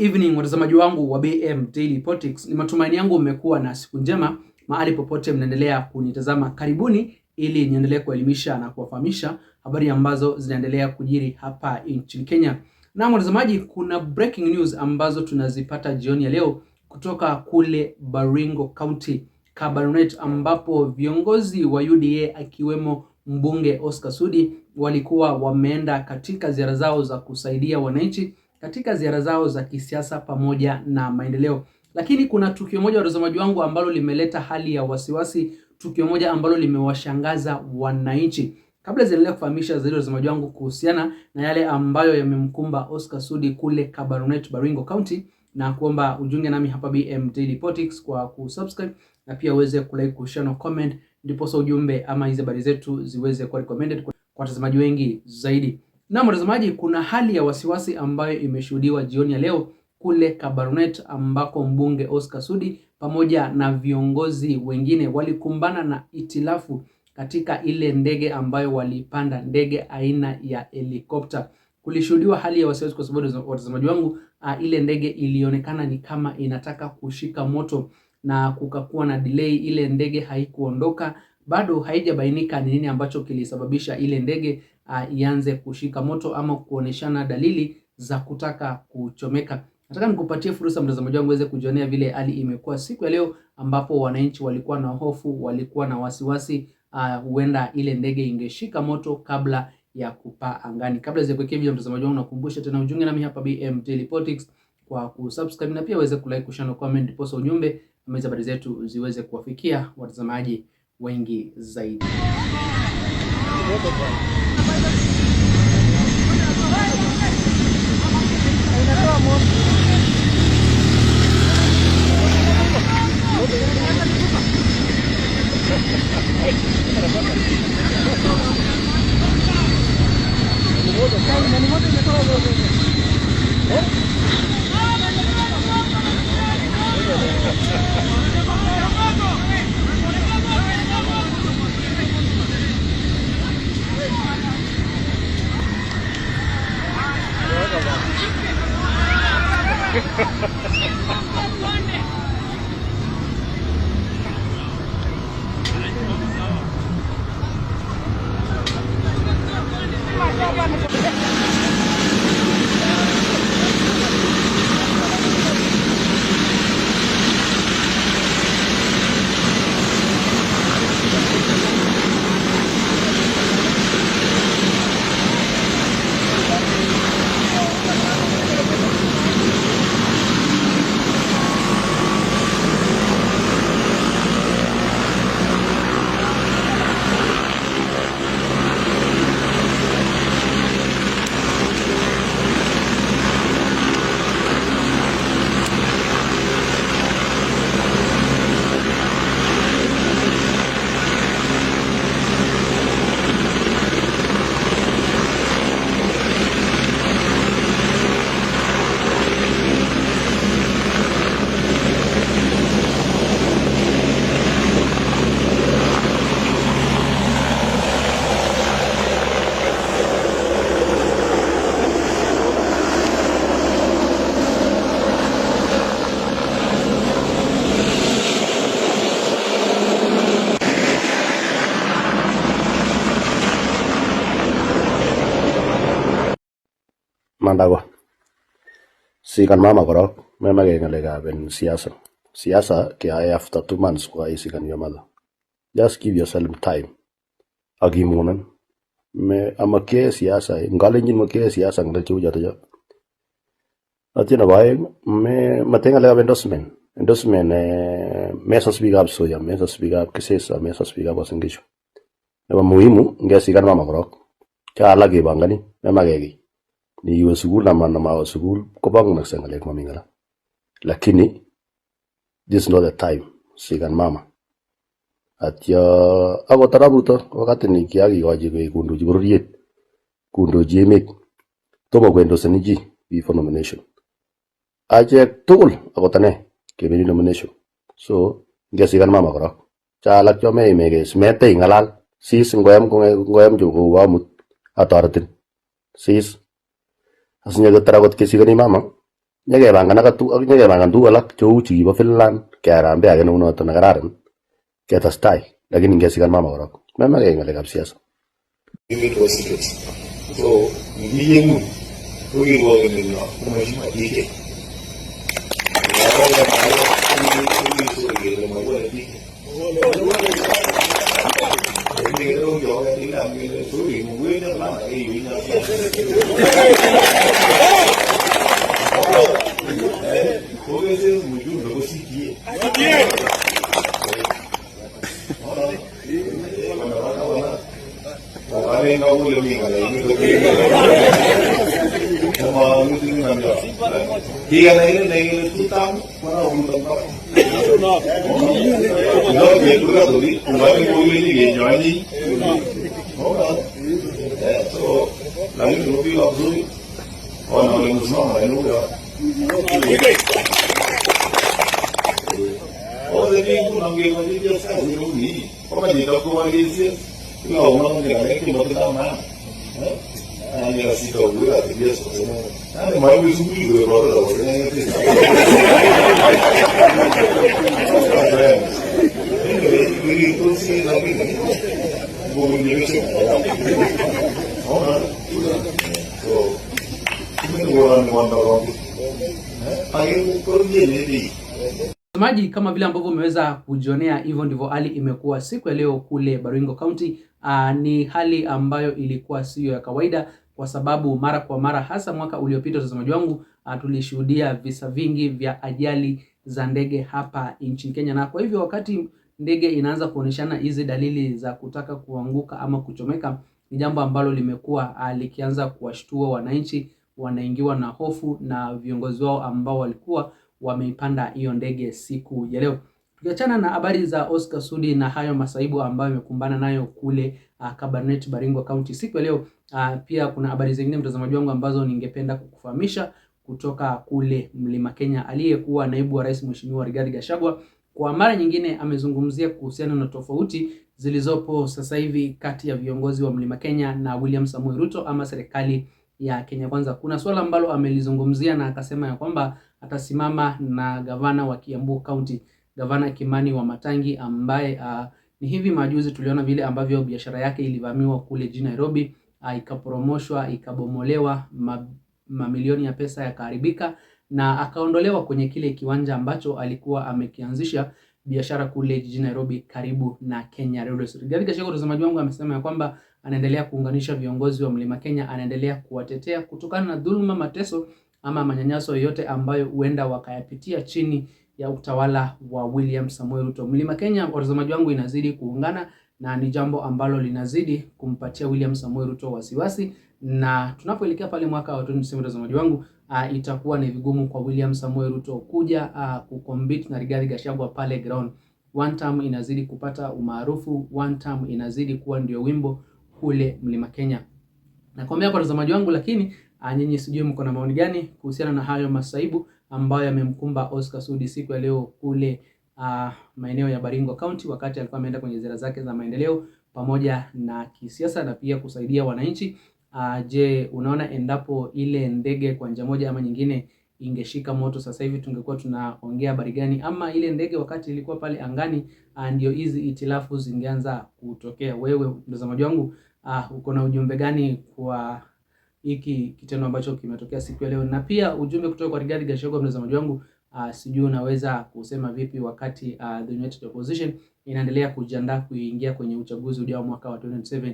evening watazamaji wangu wa BM Daily Politics. Ni matumaini yangu mmekuwa na siku njema mahali popote mnaendelea kunitazama. Karibuni ili niendelee kuelimisha na kuwafahamisha habari ambazo zinaendelea kujiri hapa nchini Kenya. Na watazamaji, kuna breaking news ambazo tunazipata jioni ya leo kutoka kule Baringo County, Kabarnet, ambapo viongozi wa UDA akiwemo mbunge Oscar Sudi walikuwa wameenda katika ziara zao za kusaidia wananchi katika ziara zao za kisiasa pamoja na maendeleo. Lakini kuna tukio moja watazamaji wangu ambalo limeleta hali ya wasiwasi, tukio moja ambalo limewashangaza wananchi. Kabla ziendelee kufahamisha zaidi watazamaji wangu kuhusiana na yale ambayo yamemkumba Oscar Sudi kule Kabarnet, Baringo County, na kuomba ujiunge nami hapa BM Daily Politics kwa kusubscribe na pia uweze kulike, kushare na comment, ndipo ujumbe ama hizo habari zetu ziweze kuwa recommended kwa watazamaji wengi zaidi. Na mtazamaji, kuna hali ya wasiwasi ambayo imeshuhudiwa jioni ya leo kule Kabarnet, ambako mbunge Oscar Sudi pamoja na viongozi wengine walikumbana na itilafu katika ile ndege ambayo walipanda, ndege aina ya helikopta. Kulishuhudiwa hali ya wasiwasi kwa sababu watazamaji wangu, ile ndege ilionekana ni kama inataka kushika moto na kukakuwa na delay, ile ndege haikuondoka. Bado haijabainika ni nini ambacho kilisababisha ile ndege ianze kushika moto ama kuoneshana dalili za kutaka kuchomeka. Nataka nikupatie fursa mtazamaji wangu uweze kujionea vile hali imekuwa siku ya leo, ambapo wananchi walikuwa na hofu, walikuwa na wasiwasi huenda ile ndege ingeshika moto kabla ya kupaa angani. Kabla ya kuwekea video mtazamaji wangu, nakukumbusha tena ujiunge nami hapa BM Daily Politics kwa kusubscribe na pia uweze kulike, kushare na comment, ndipo ujumbe na habari zetu ziweze kuwafikia watazamaji wengi zaidi. Mandago sikan mama korok memake ngalekab siasa keyae after 2 months ko isikan your mother. Just give yourself time akimunan me amakie siasa ngalenjin makie siasa ngal cheu jato jo atina bae me matenga le endorsement mesa speak up soya, mesa speak up kisesa, mesa speak up wasingisho nebo muhimu ngesikan mama korok cha lagi bangani memake ni iwe sukul na mawa sukul ko bang nagsengalek mamingala, lakini this is not the time sikan mama atya ako tarabuto wakati ni kiakikochi koek kundochi bororiet, kundochi emet, tomo koendoseni chi before nomination. Achek tugul akot ane kebeni nomination, so ngesikan mama korok cha alak cho meimeke simetei ngalal sis ngoyam chu kou amut atoretin sis asinye kotar akot kesikani mama nyekepangan tuguk alak cheu chikibo Finland kearambe age neunoto nekararan ketestai, lakini ngesikan mama korok memake ng'alekab siasa. So ngiyengu ukiwogeneno kumashima dike Mtazamaji, kama vile ambavyo umeweza kujionea, hivyo ndivyo hali imekuwa siku ya leo kule Baringo County. Ni hali ambayo ilikuwa sio ya kawaida, kwa sababu mara kwa mara, hasa mwaka uliopita, watazamaji wangu, tulishuhudia visa vingi vya ajali za ndege hapa nchini Kenya. Na kwa hivyo wakati ndege inaanza kuoneshana hizi dalili za kutaka kuanguka ama kuchomeka, ni jambo ambalo limekuwa likianza kuwashtua wananchi, wanaingiwa na hofu na viongozi wao ambao walikuwa wameipanda hiyo ndege siku ya leo. Tukiachana na habari za Oscar Sudi na hayo masaibu ambayo yamekumbana nayo kule Kabarnet, Baringo County siku ya leo, pia kuna habari zingine mtazamaji wangu ambazo ningependa kukufahamisha kutoka kule Mlima Kenya. Aliyekuwa naibu wa rais Mheshimiwa Rigathi Gachagua kwa mara nyingine amezungumzia kuhusiana na tofauti zilizopo sasa hivi kati ya viongozi wa Mlima Kenya na William Samoei Ruto ama serikali ya Kenya Kwanza. Kuna swala ambalo amelizungumzia na akasema ya kwamba atasimama na gavana wa Kiambu County, Gavana Kimani Wamatangi, ambaye ni hivi majuzi tuliona vile ambavyo biashara yake ilivamiwa kule jijini Nairobi, ikaporomoshwa, ikabomolewa, mamilioni ya pesa yakaharibika na akaondolewa kwenye kile kiwanja ambacho alikuwa amekianzisha biashara kule jijini Nairobi karibu na Kenya Railways. Rigathi Gachagua, mtazamaji wangu, amesema ya kwamba anaendelea kuunganisha viongozi wa Mlima Kenya, anaendelea kuwatetea kutokana na dhuluma, mateso ama manyanyaso yoyote ambayo huenda wakayapitia chini ya utawala wa William Samoei Ruto. Mlima Kenya, watazamaji wangu, inazidi kuungana na ni jambo ambalo linazidi kumpatia William Samoei Ruto wasiwasi, na tunapoelekea pale mwaka wa 2027 watazamaji wangu, itakuwa ni vigumu kwa William Samoei Ruto kuja kucompete na Rigathi Gachagua pale ground. One term inazidi kupata umaarufu, one term inazidi kuwa ndio wimbo kule Mlima Kenya. Nakwambia kwa watazamaji wangu, lakini nyinyi sijui mko na maoni gani kuhusiana na hayo masaibu ambayo yamemkumba Oscar Sudi siku ya leo kule maeneo ya Baringo County, wakati alikuwa ameenda kwenye ziara zake za maendeleo pamoja na kisiasa na pia kusaidia wananchi. Je, unaona endapo ile ndege kwa njia moja ama nyingine ingeshika moto sasa hivi tungekuwa tunaongea habari gani? Ama ile ndege wakati ilikuwa pale angani ndio hizi itilafu zingeanza kutokea? Wewe mtazamaji wangu, uko na ujumbe gani kwa hiki kitendo ambacho kimetokea siku ya leo? Na pia ujumbe kutoka kwa Rigathi Gachagua, mtazamaji wangu, sijui unaweza kusema vipi wakati the United Opposition inaendelea kujiandaa kuingia kwenye uchaguzi ujao mwaka wa 2027.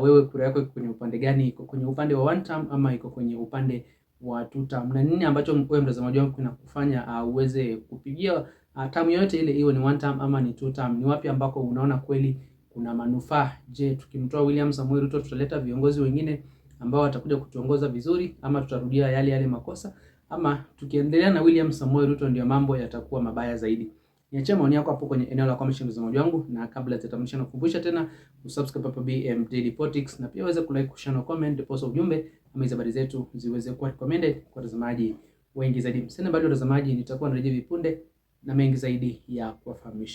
Wewe kura yako iko kwenye upande gani? Iko kwenye upande wa one term ama iko kwenye upande wa two term? Na nini ambacho wewe mtazamaji wangu kinakufanya uweze kupigia term yote ile, iwe ni one term ama ni two term? Ni wapi ambako unaona kweli kuna manufaa? Je, tukimtoa William Samoei Ruto tutaleta viongozi wengine ambao watakuja kutuongoza vizuri, ama tutarudia yale makosa? Ama tukiendelea na William Samoei Ruto ndio mambo yatakuwa mabaya zaidi? Niachie maoni yako hapo kwenye eneo la comment mtazamaji wangu, na kabla sitamalisha nakukumbusha tena usubscribe hapa BM Daily Politics, na pia uweze kulike, kushare na comment, deposit ujumbe ama hizo habari zetu ziweze kuwa recommended kwa watazamaji wengi zaidi. Msende bado watazamaji, nitakuwa narejea vipunde na mengi zaidi ya kuwafahamisha.